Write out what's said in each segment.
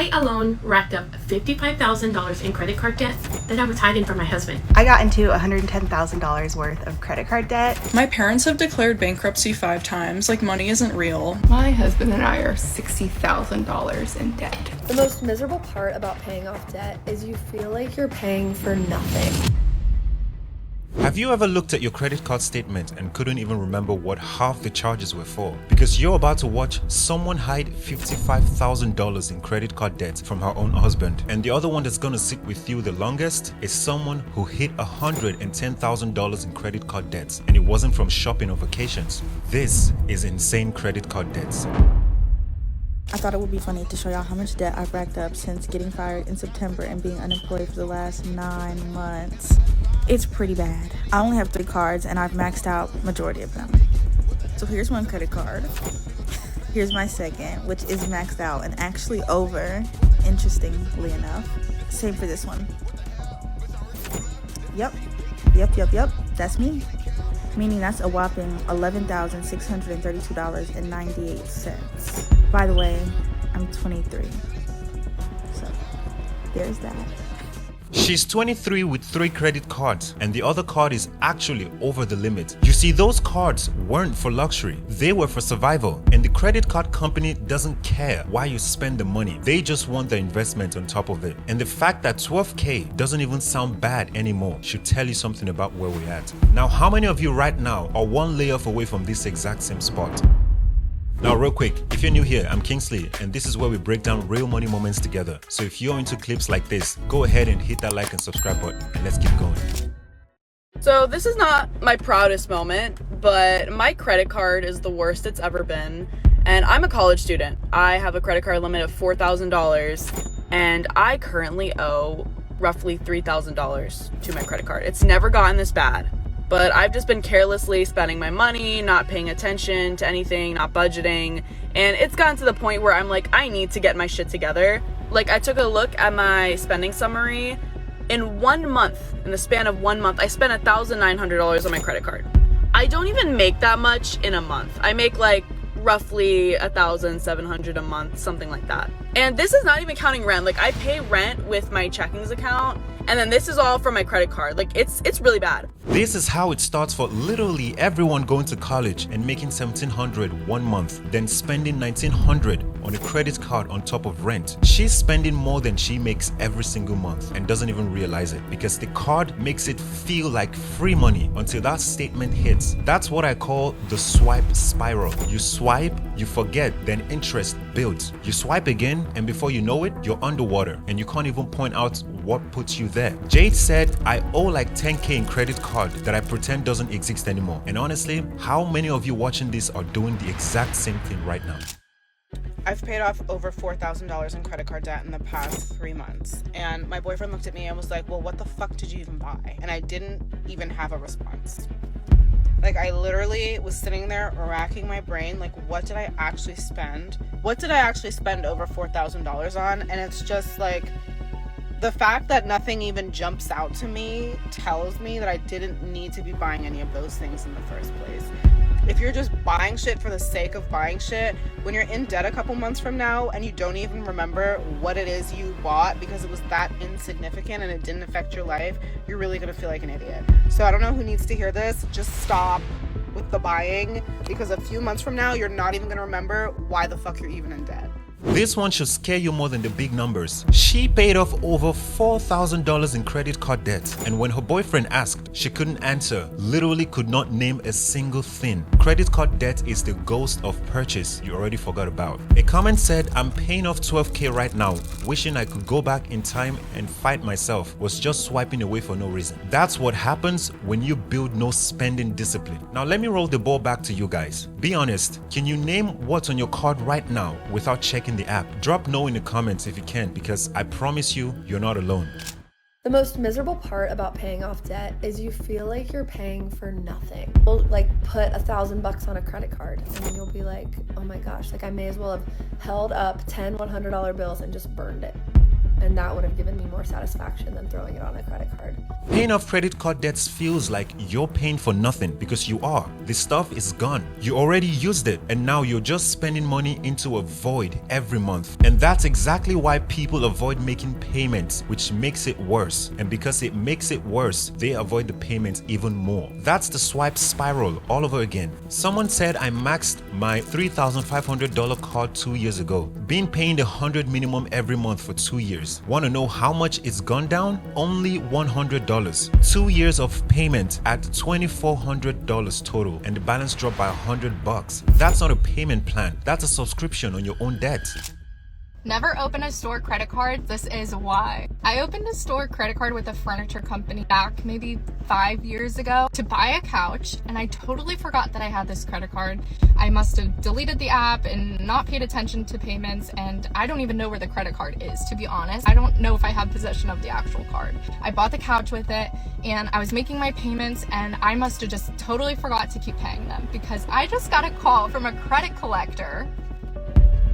I alone racked up $55,000 in credit card debt that I was hiding from my husband. I got into $110,000 worth of credit card debt. My parents have declared bankruptcy 5 times, like money isn't real. My husband and I are $60,000 in debt. The most miserable part about paying off debt is you feel like you're paying for nothing. Have you ever looked at your credit card statement and couldn't even remember what half the charges were for? Because you're about to watch someone hide $55,000 in credit card debt from her own husband. And the other one that's gonna sit with you the longest is someone who hit $110,000 in credit card debts, and it wasn't from shopping or vacations. This is insane credit card debts. I thought it would be funny to show y'all how much debt I've racked up since getting fired in September and being unemployed for the last 9 months. It's pretty bad. I only have 3 cards and I've maxed out majority of them. So here's one credit card. Here's my second, which is maxed out and actually over, interestingly enough. Same for this one. Yep, that's me. Meaning that's a whopping $11,632.98. By the way, I'm 23. So there's that. She's 23 with 3 credit cards, and the other card is actually over the limit. You see, those cards weren't for luxury, they were for survival, and the credit card company doesn't care why you spend the money. They just want the investment on top of it. And the fact that $12K doesn't even sound bad anymore should tell you something about where we're at. Now, how many of you right now are one layoff away from this exact same spot? Now, real quick, if you're new here, I'm Kingsley, and this is where we break down real money moments together. So if you're into clips like this, go ahead and hit that like and subscribe button, and let's keep going. So this is not my proudest moment, but my credit card is the worst it's ever been. And I'm a college student. I have a credit card limit of $4,000, and I currently owe roughly $3,000 to my credit card. It's never gotten this bad. But I've just been carelessly spending my money, not paying attention to anything, not budgeting. And it's gotten to the point where I'm like, I need to get my shit together. Like, I took a look at my spending summary. In 1 month, in the span of 1 month, I spent $1,900 on my credit card. I don't even make that much in a month. I make like roughly $1,700 a month, something like that. And this is not even counting rent. Like, I pay rent with my checkings account, and then this is all from my credit card. Like, it's really bad. This is how it starts for literally everyone going to college and making $1,700 1 month, then spending $1,900 on a credit card on top of rent. She's spending more than she makes every single month and doesn't even realize it, because the card makes it feel like free money until that statement hits. That's what I call the swipe spiral. You swipe, you forget, then interest builds. You swipe again, and before you know it, you're underwater and you can't even point out what puts you there. Jade said, I owe like $10K in credit card that I pretend doesn't exist anymore. And honestly, how many of you watching this are doing the exact same thing right now? I've paid off over $4,000 in credit card debt in the past 3 months. And my boyfriend looked at me and was like, well, what the fuck did you even buy? And I didn't even have a response. Like, I literally was sitting there racking my brain, like, what did I actually spend? What did I actually spend over $4,000 on? And it's just like, the fact that nothing even jumps out to me tells me that I didn't need to be buying any of those things in the first place. If you're just buying shit for the sake of buying shit, when you're in debt a couple months from now and you don't even remember what it is you bought because it was that insignificant and it didn't affect your life, you're really gonna feel like an idiot. So I don't know who needs to hear this. Just stop with the buying, because a few months from now, you're not even gonna remember why the fuck you're even in debt. This one should scare you more than the big numbers. She paid off over $4,000 in credit card debt, and when her boyfriend asked, she couldn't answer, literally could not name a single thing. Credit card debt is the ghost of purchase you already forgot about. A comment said, I'm paying off $12K right now, wishing I could go back in time and fight myself, was just swiping away for no reason. That's what happens when you build no spending discipline. Now let me roll the ball back to you guys. Be honest, can you name what's on your card right now without checking the app? Drop no in the comments if you can, because I promise you, you're not alone. The most miserable part about paying off debt is you feel like you're paying for nothing. You'll like put $1,000 on a credit card and then you'll be like, oh my gosh, like I may as well have held up 10 $100 bills and just burned it. And that would have given me more satisfaction than throwing it on a credit card. Paying off credit card debts feels like you're paying for nothing because you are. The stuff is gone. You already used it and now you're just spending money into a void every month. And that's exactly why people avoid making payments, which makes it worse. And because it makes it worse, they avoid the payments even more. That's the swipe spiral all over again. Someone said I maxed my $3,500 card 2 years ago, been paying $100 minimum every month for 2 years. Want to know how much it's gone down? Only $100. 2 years of payment at $2,400 total, and the balance dropped by $100. That's not a payment plan. That's a subscription on your own debt. Never open a store credit card. This is why. I opened a store credit card with a furniture company back maybe 5 years ago to buy a couch, and I totally forgot that I had this credit card. I must have deleted the app and not paid attention to payments, and I don't even know where the credit card is, to be honest. I don't know if I have possession of the actual card. I bought the couch with it, and I was making my payments, and I must have just totally forgot to keep paying them because I just got a call from a credit collector.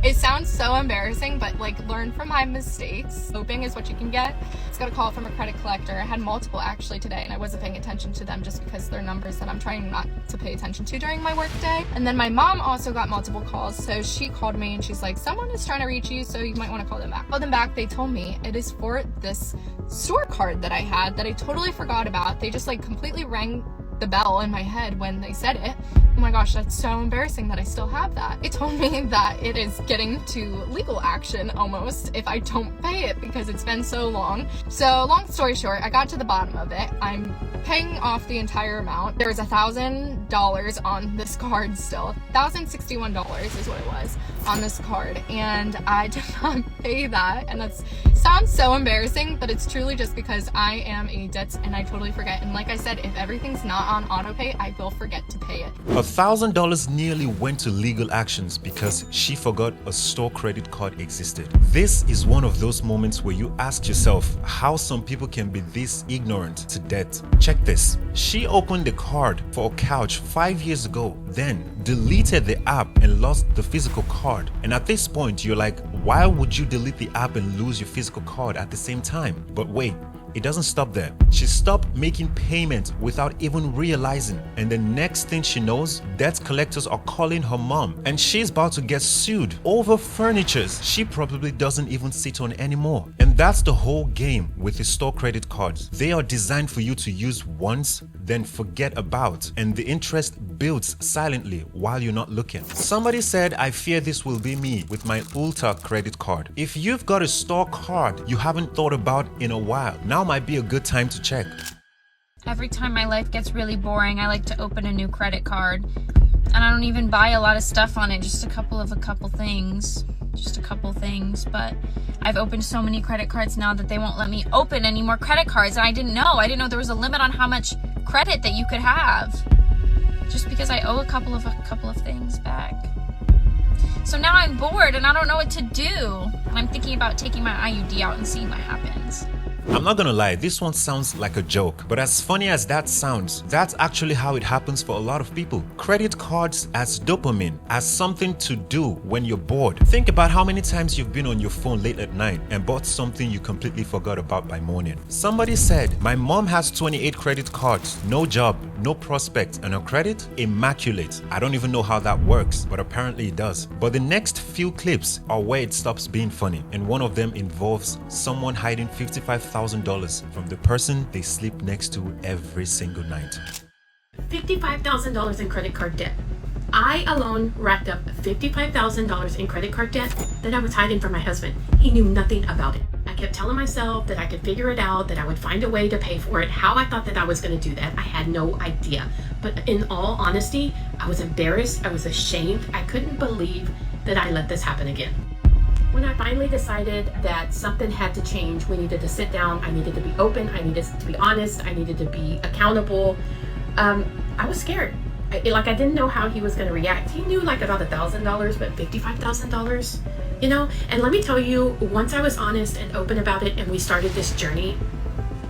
It sounds so embarrassing, but like, learn from my mistakes. Hoping is what you can get. It's got a call from a credit collector. I had multiple actually today, and I wasn't paying attention to them just because they're numbers that I'm trying not to pay attention to during my work day. And then my mom also got multiple calls, so she called me and she's like, someone is trying to reach you, so you might want to call them back. Called them back, they told me it is for this store card that I had that I totally forgot about. They just like completely rang the bell in my head when they said it. Oh my gosh, that's so embarrassing that I still have that. It told me that it is getting to legal action almost if I don't pay it because it's been so long. So long story short, I got to the bottom of it. I'm paying off the entire amount. There was $1,000 on this card still. $1,061 is what it was on this card, and I did not pay that, and that sounds so embarrassing, but it's truly just because I am a ditz and I totally forget. And like I said, if everything's not on auto pay, I will forget to pay it. $1,000 nearly went to legal actions because she forgot a store credit card existed. This is one of those moments where you ask yourself how some people can be this ignorant to debt. Check this. She opened the card for a couch 5 years ago, then deleted the app and lost the physical card. And at this point, you're like, why would you delete the app and lose your physical card at the same time? But wait, it doesn't stop there. She stopped making payments without even realizing. And the next thing she knows, debt collectors are calling her mom. And she's about to get sued over furnitures she probably doesn't even sit on anymore. And that's the whole game with the store credit cards. They are designed for you to use once, then forget about. And the interest builds silently while you're not looking. Somebody said, I fear this will be me with my Ulta credit card. If you've got a store card you haven't thought about in a while, now might be a good time to check. Every time my life gets really boring, I like to open a new credit card. And I don't even buy a lot of stuff on it, just a couple things. But I've opened so many credit cards now that they won't let me open any more credit cards. And I didn't know there was a limit on how much credit that you could have. Just because I owe a couple of things back. So now I'm bored and I don't know what to do. And I'm thinking about taking my IUD out and seeing what happens. I'm not gonna lie, this one sounds like a joke, but as funny as that sounds, that's actually how it happens for a lot of people. Credit cards as dopamine, as something to do when you're bored. Think about how many times you've been on your phone late at night and bought something you completely forgot about by morning. Somebody said, my mom has 28 credit cards, no job, no prospect, and her credit? Immaculate. I don't even know how that works, but apparently it does. But the next few clips are where it stops being funny, and one of them involves someone hiding $55,000 from the person they sleep next to every single night. $55,000 in credit card debt. I alone racked up $55,000 in credit card debt that I was hiding from my husband. He knew nothing about it. I kept telling myself that I could figure it out, that I would find a way to pay for it. How I thought that I was going to do that, I had no idea. But in all honesty, I was embarrassed. I was ashamed. I couldn't believe that I let this happen again. When I finally decided that something had to change, we needed to sit down, I needed to be open, I needed to be honest, I needed to be accountable, I was scared. I didn't know how he was going to react. He knew like about $1,000, but $55,000, you know? And let me tell you, once I was honest and open about it and we started this journey,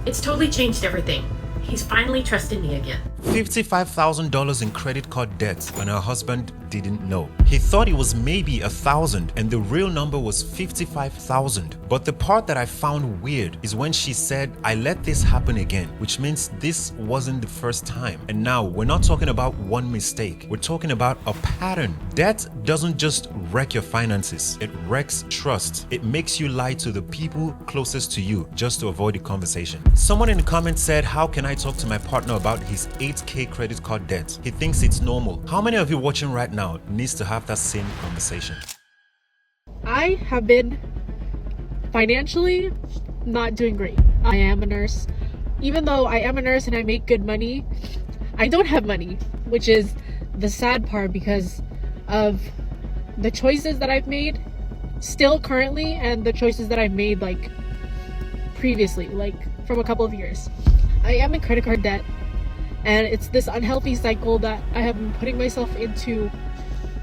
it's totally changed everything. He's finally trusted me again. $55,000 in credit card debt, and her husband didn't know. He thought it was maybe 1,000 and the real number was 55,000. But the part that I found weird is when she said, I let this happen again, which means this wasn't the first time. And now we're not talking about one mistake, we're talking about a pattern. Debt doesn't just wreck your finances, it wrecks trust. It makes you lie to the people closest to you just to avoid the conversation. Someone in the comments said, how can I talk to my partner about his 8K credit card debt? He thinks it's normal. How many of you watching right now needs to have that same conversation? I have been financially not doing great. I am a nurse. Even though I am a nurse and I make good money, I don't have money, which is the sad part because of the choices that I've made still currently and the choices that I've made like previously, like from a couple of years. I am in credit card debt, and it's this unhealthy cycle that I have been putting myself into,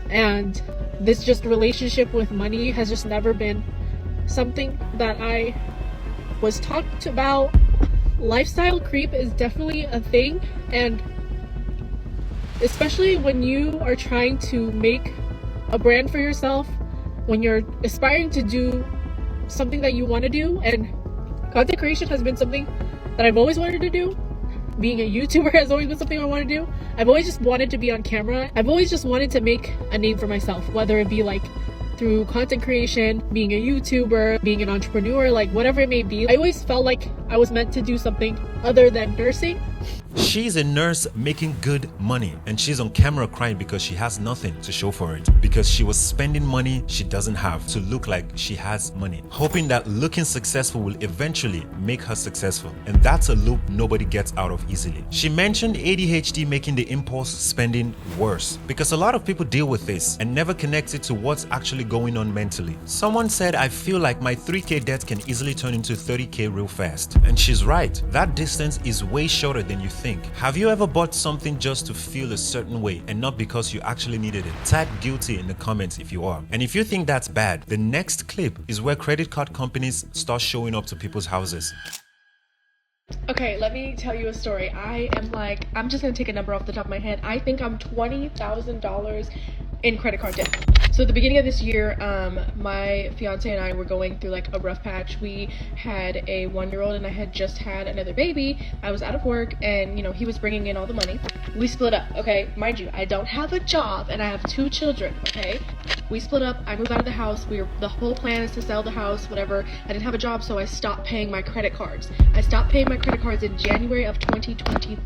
and this just relationship with money has just never been something that I was talked about. Lifestyle creep is definitely a thing, and especially when you are trying to make a brand for yourself, when you're aspiring to do something that you want to do, and content creation has been something that I've always wanted to do. Being a YouTuber has always been something I want to do. I've always just wanted to be on camera. I've always just wanted to make a name for myself, whether it be like through content creation, being a YouTuber, being an entrepreneur, like whatever it may be. I always felt like I was meant to do something other than nursing. She's a nurse making good money, and she's on camera crying because she has nothing to show for it, because she was spending money she doesn't have to look like she has money, hoping that looking successful will eventually make her successful. And that's a loop nobody gets out of easily. She mentioned ADHD making the impulse spending worse, because a lot of people deal with this and never connect it to what's actually going on mentally. Someone said, I feel like my 3K debt can easily turn into 30K real fast. And she's right, that distance is way shorter than you think. Have you ever bought something just to feel a certain way and not because you actually needed it? Type guilty in the comments if you are. And if you think that's bad, the next clip is where credit card companies start showing up to people's houses. Okay, let me tell you a story. I'm just gonna take a number off the top of my head. I think I'm $20,000 in credit card debt. So at the beginning of this year, my fiance and I were going through like a rough patch. We had a 1-year-old and I had just had another baby. I was out of work and, you know, he was bringing in all the money. We split up, okay? Mind you, I don't have a job and I have 2 children, okay? We split up, I moved out of the house. The whole plan is to sell the house, whatever. I didn't have a job, so I stopped paying my credit cards. I stopped paying my credit cards in January of 2023.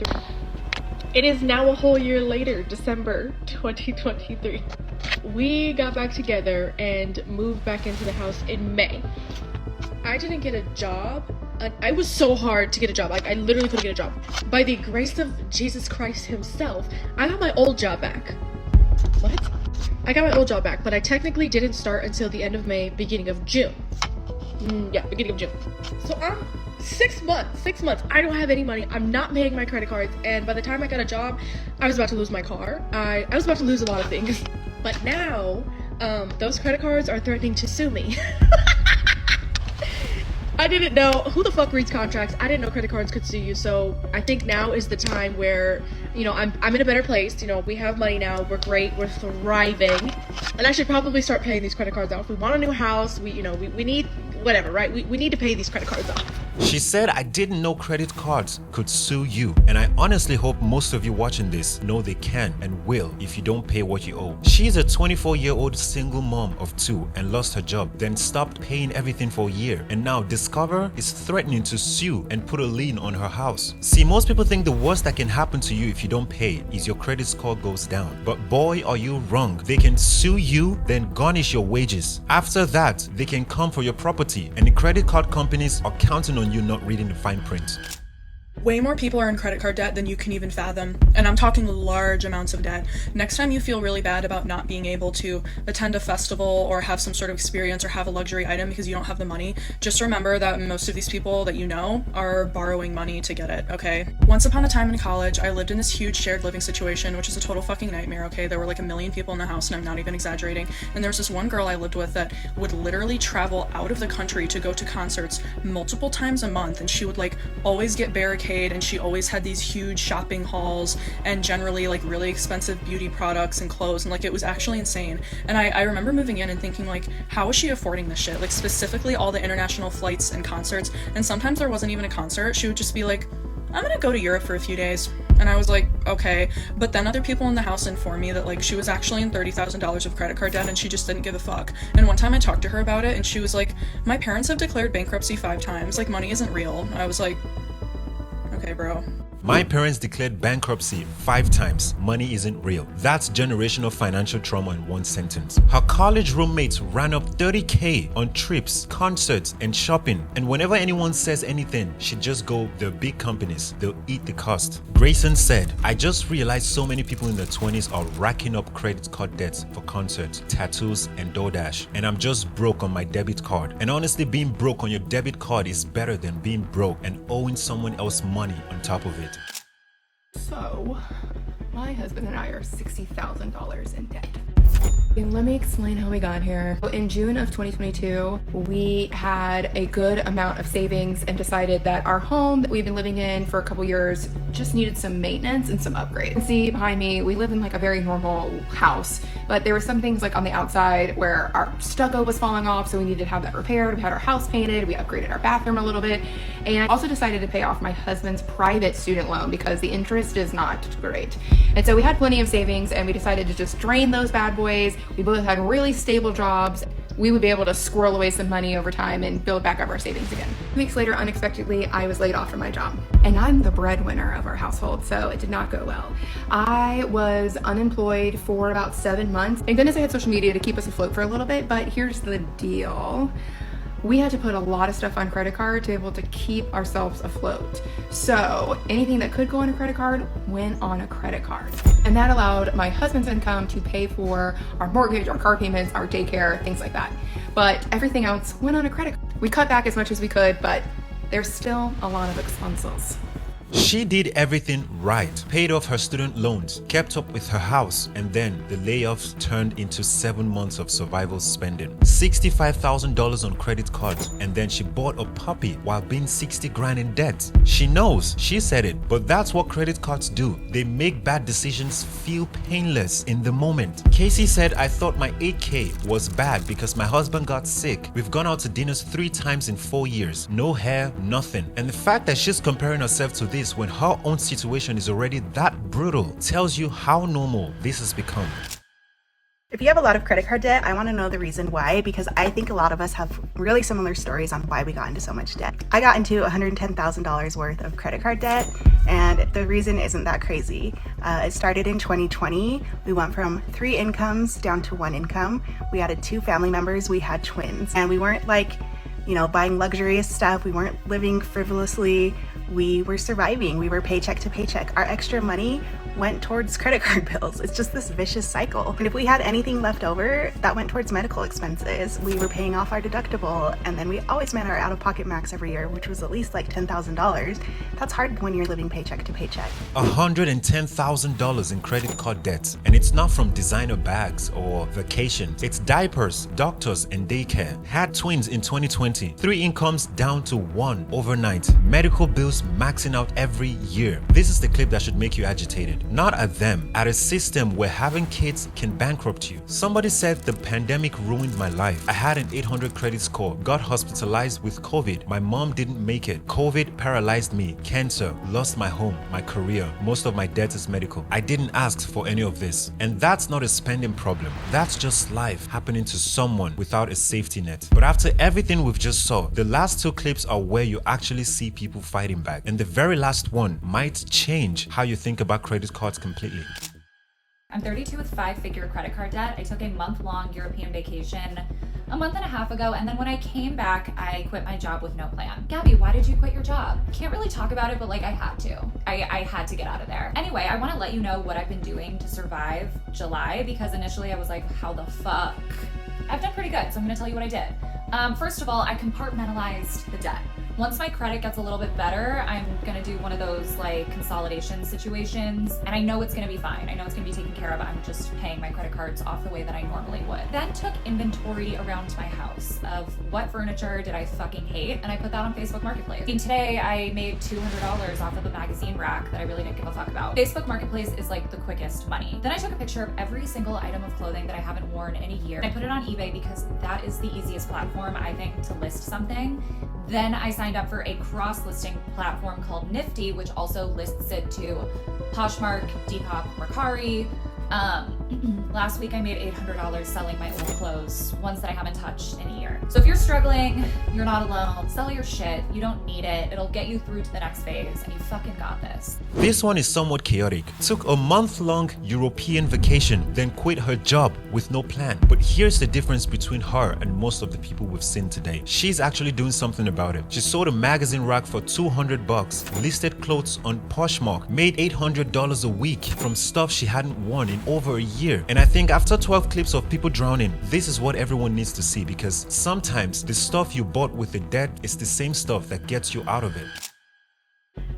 It is now a whole year later, December 2023. We got back together and moved back into the house in May. I didn't get a job. I was so hard to get a job. Like, I literally couldn't get a job. By the grace of Jesus Christ himself, I got my old job back. What? I got my old job back, but I technically didn't start until the end of May, beginning of June. Beginning of June. So I'm 6 months. I don't have any money. I'm not paying my credit cards. And by the time I got a job, I was about to lose my car. I was about to lose a lot of things. But now, those credit cards are threatening to sue me. I didn't know. Who the fuck reads contracts? I didn't know credit cards could sue you. So I think now is the time where, you know, I'm in a better place. You know, we have money now. We're great. We're thriving. And I should probably start paying these credit cards off. If we want a new house, we need whatever, right? We need to pay these credit cards off. She said, I didn't know credit cards could sue you. And I honestly hope most of you watching this know they can and will if you don't pay what you owe. She's a 24-year-old single mom of 2 and lost her job, then stopped paying everything for a year. And now Discover is threatening to sue and put a lien on her house. See, most people think the worst that can happen to you if you don't pay is your credit score goes down. But boy, are you wrong. They can sue you, then garnish your wages. After that, they can come for your property, and the credit card companies are counting on you not reading the fine print. Way more people are in credit card debt than you can even fathom, and I'm talking large amounts of debt. Next time you feel really bad about not being able to attend a festival or have some sort of experience or have a luxury item because you don't have the money, just remember that most of these people that you know are borrowing money to get it, okay? Once upon a time in college, I lived in this huge shared living situation, which is a total fucking nightmare, okay? There were like 1 million people in the house, and I'm not even exaggerating, and there was this one girl I lived with that would literally travel out of the country to go to concerts multiple times a month, and she would like always get barricaded arcade, and she always had these huge shopping hauls and generally like really expensive beauty products and clothes, and like it was actually insane. And I remember moving in and thinking like, how is she affording this shit? Like specifically all the international flights and concerts, and sometimes there wasn't even a concert. She would just be like, I'm gonna go to Europe for a few days. And I was like, okay. But then other people in the house informed me that like she was actually in $30,000 of credit card debt and she just didn't give a fuck. And one time I talked to her about it and she was like, my parents have declared bankruptcy 5 times. Like, money isn't real. I was like, okay, bro. My parents declared bankruptcy 5 times. Money isn't real. That's generational financial trauma in one sentence. Her college roommates ran up $30K on trips, concerts, and shopping. And whenever anyone says anything, she'd just go, they're big companies, they'll eat the cost. Grayson said, I just realized so many people in their 20s are racking up credit card debts for concerts, tattoos, and DoorDash. And I'm just broke on my debit card. And honestly, being broke on your debit card is better than being broke and owing someone else money on top of it. So, my husband and I are $60,000 in debt. And let me explain how we got here. In June of 2022, we had a good amount of savings and decided that our home that we've been living in for a couple years just needed some maintenance and some upgrades. See behind me, we live in like a very normal house, but there were some things like on the outside where our stucco was falling off, so we needed to have that repaired. We had our house painted, we upgraded our bathroom a little bit, and I also decided to pay off my husband's private student loan because the interest is not great. And so we had plenty of savings and we decided to just drain those bad boys. We both had really stable jobs. We would be able to squirrel away some money over time and build back up our savings again. 2 weeks later, unexpectedly, I was laid off from my job. And I'm the breadwinner of our household, so it did not go well. I was unemployed for about 7 months. Thank goodness I had social media to keep us afloat for a little bit, but here's the deal. We had to put a lot of stuff on credit card to be able to keep ourselves afloat. So anything that could go on a credit card went on a credit card. And that allowed my husband's income to pay for our mortgage, our car payments, our daycare, things like that. But everything else went on a credit card. We cut back as much as we could, but there's still a lot of expenses. She did everything right, paid off her student loans, kept up with her house, and then the layoffs turned into 7 months of survival spending. $65,000 on credit cards, and then she bought a puppy while being 60 grand in debt. She knows, she said it, but that's what credit cards do. They make bad decisions feel painless in the moment. Casey said, I thought my 8K was bad because my husband got sick. We've gone out to dinners 3 times in 4 years. No hair, nothing. And the fact that she's comparing herself to this when her own situation is already that brutal tells you how normal this has become. If you have a lot of credit card debt, I want to know the reason why, because I think a lot of us have really similar stories on why we got into so much debt. I got into $110,000 worth of credit card debt, and the reason isn't that crazy. It started in 2020. We went from 3 incomes down to 1 income. We added 2 family members. We had twins, and we weren't like, buying luxurious stuff. We weren't living frivolously. We were surviving. We were paycheck to paycheck. Our extra money went towards credit card bills. It's just this vicious cycle. And if we had anything left over, that went towards medical expenses. We were paying off our deductible, and then we always met our out-of-pocket max every year, which was at least like $10,000. That's hard when you're living paycheck to paycheck. $110,000 in credit card debts, and it's not from designer bags or vacations. It's diapers, doctors, and daycare. Had twins in 2020. 3 incomes down to 1 overnight. Medical bills maxing out every year. This is the clip that should make you agitated. Not at them, at a system where having kids can bankrupt you. Somebody said the pandemic ruined my life. I had an 800 credit score, got hospitalized with COVID. My mom didn't make it. COVID paralyzed me. Cancer, lost my home, my career. Most of my debt is medical. I didn't ask for any of this. And that's not a spending problem. That's just life happening to someone without a safety net. But after everything we've just saw, the last 2 clips are where you actually see people fighting back. And the very last one might change how you think about credit cards completely. I'm 32 with 5-figure credit card debt. I took a month-long European vacation a month and a half ago, and then when I came back, I quit my job with no plan. Gabby, why did you quit your job? Can't really talk about it, but like I had to. I had to get out of there. Anyway, I want to let you know what I've been doing to survive July, because initially I was like, how the fuck? I've done pretty good, so I'm gonna tell you what I did. First of all, I compartmentalized the debt. Once my credit gets a little bit better, I'm gonna do one of those like consolidation situations, and I know it's gonna be fine. I know it's gonna be taken care of. I'm just paying my credit cards off the way that I normally would. Then took inventory around my house of what furniture did I fucking hate, and I put that on Facebook Marketplace. I mean, today I made $200 off of a magazine rack that I really didn't give a fuck about. Facebook Marketplace is like the quickest money. Then I took a picture of every single item of clothing that I haven't worn in a year. I put it on eBay because that is the easiest platform, I think, to list something. Then I signed up for a cross-listing platform called Nifty, which also lists it to Poshmark, Depop, Mercari. Last week I made $800 selling my old clothes, ones that I haven't touched in a year. So if you're struggling, you're not alone. Sell your shit. You don't need it. It'll get you through to the next phase, and you fucking got this. This one is somewhat chaotic. Took a month-long European vacation, then quit her job with no plan. But here's the difference between her and most of the people we've seen today. She's actually doing something about it. She sold a magazine rack for $200, listed clothes on Poshmark, made $800 a week from stuff she hadn't worn in over a year. And I think after 12 clips of people drowning, this is what everyone needs to see, because sometimes the stuff you bought with the debt is the same stuff that gets you out of it.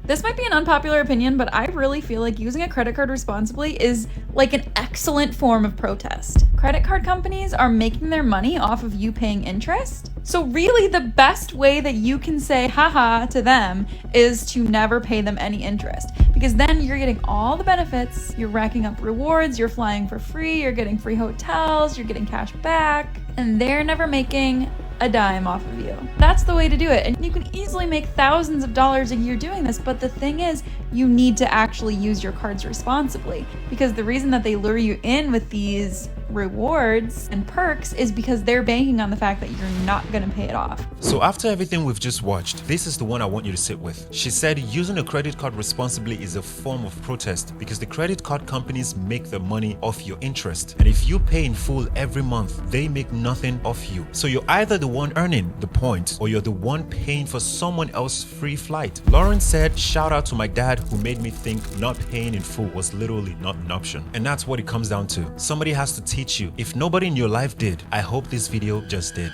This might be an unpopular opinion, but I really feel like using a credit card responsibly is like an excellent form of protest. Credit card companies are making their money off of you paying interest. So really the best way that you can say haha to them is to never pay them any interest, because then you're getting all the benefits, you're racking up rewards, you're flying for free, you're getting free hotels, you're getting cash back, and they're never making a dime off of you. That's the way to do it. And you can easily make thousands of dollars a year doing this, but the thing is, you need to actually use your cards responsibly, because the reason that they lure you in with these rewards and perks is because they're banking on the fact that you're not going to pay it off. So after everything we've just watched, this is the one I want you to sit with. She said using a credit card responsibly is a form of protest because the credit card companies make the money off your interest, and if you pay in full every month, they make nothing off you. So you're either the one earning the point or you're the one paying for someone else's free flight. Lauren said, shout out to my dad who made me think not paying in full was literally not an option. And that's what it comes down to. Somebody has to teach you. If nobody in your life did, I hope this video just did.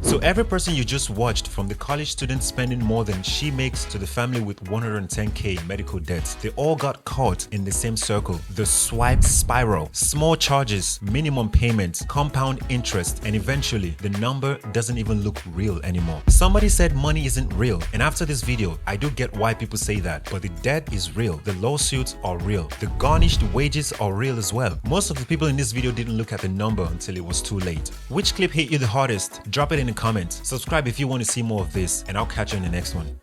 So every person you just watched, from the college student spending more than she makes to the family with 110k medical debts, they all got caught in the same circle, the swipe spiral. Small charges, minimum payments, compound interest, and eventually the number doesn't even look real anymore. Somebody said money isn't real, and after this video, I do get why people say that, but the debt is real, the lawsuits are real, the garnished wages are real as well. Most of the people in this video didn't look at the number until it was too late. Which clip hit you the hardest? Drop it in the comments. Subscribe if you want to see more of this, and I'll catch you in the next one.